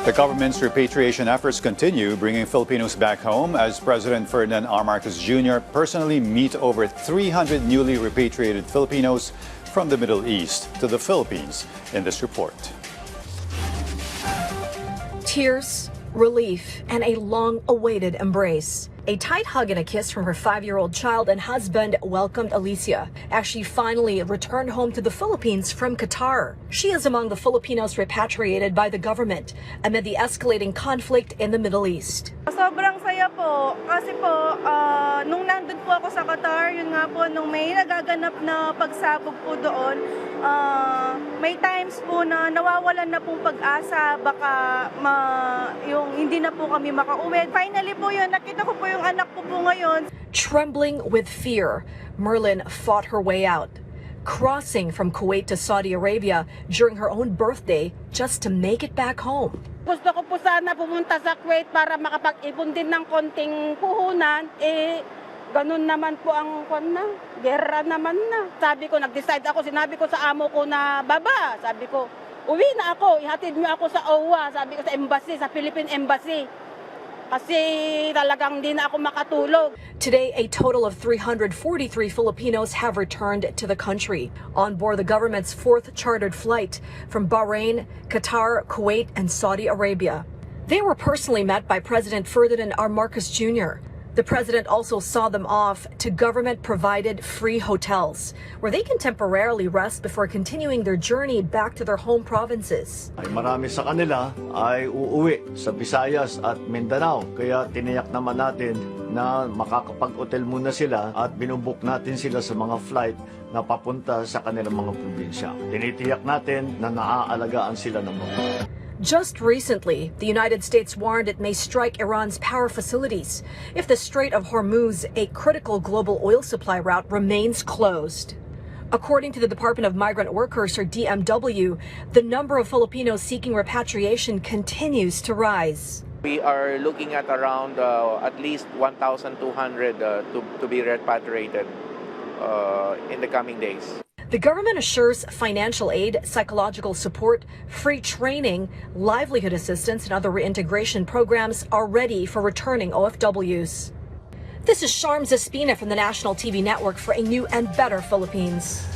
The government's repatriation efforts continue, bringing Filipinos back home as President Ferdinand R. Marcos Jr. personally meet over 300 newly repatriated Filipinos from the Middle East to the Philippines in this report. Tears, relief, and a long-awaited embrace. A tight hug and a kiss from her 5-year-old child and husband welcomed Alicia as she finally returned home to the Philippines from Qatar. She is among the Filipinos repatriated by the government amid the escalating conflict in the Middle East. Sobrang saya po kasi po nung nandun po ako sa Qatar, yun nga po nung may nagaganap na pagsabog po doon, may times po na nawawalan na pong pag-asa, baka yung hindi na po kami makauwi. Finally po yun, nakita ko po yung anak ko po ngayon. Trembling with fear, Merlin fought her way out, crossing from Kuwait to Saudi Arabia during her own birthday just to make it back home. Gusto ko po sana pumunta sa Kuwait para makapag-ipon din ng konting puhunan. Ganun naman po ang gera naman na. Sabi ko, nag-decide ako, sinabi ko sa amo ko na baba. Sabi ko, uwi na ako, ihatid mo ako sa OWA. Sabi ko sa embassy, sa Philippine Embassy. Kasi talagang di na ako makatulog. Today, a total of 343 Filipinos have returned to the country on board the government's 4th chartered flight from Bahrain, Qatar, Kuwait, and Saudi Arabia. They were personally met by President Ferdinand R. Marcos Jr. The president also saw them off to government-provided free hotels, where they can temporarily rest before continuing their journey back to their home provinces. Marami sa kanila ay uuwi sa Visayas at Mindanao. Kaya tiniyak naman natin na makakapag-hotel muna sila at binubuk natin sila sa mga flight na papunta sa kanilang mga probinsya. Tinitiyak natin na naaalagaan sila ng mga. Just recently, the United States warned it may strike Iran's power facilities if the Strait of Hormuz, a critical global oil supply route, remains closed. According to the Department of Migrant Workers, or DMW, the number of Filipinos seeking repatriation continues to rise. We are looking at around at least 1,200 to be repatriated in the coming days. The government assures financial aid, psychological support, free training, livelihood assistance, and other reintegration programs are ready for returning OFWs. This is Sharms Espina from the National TV Network for a new and better Philippines.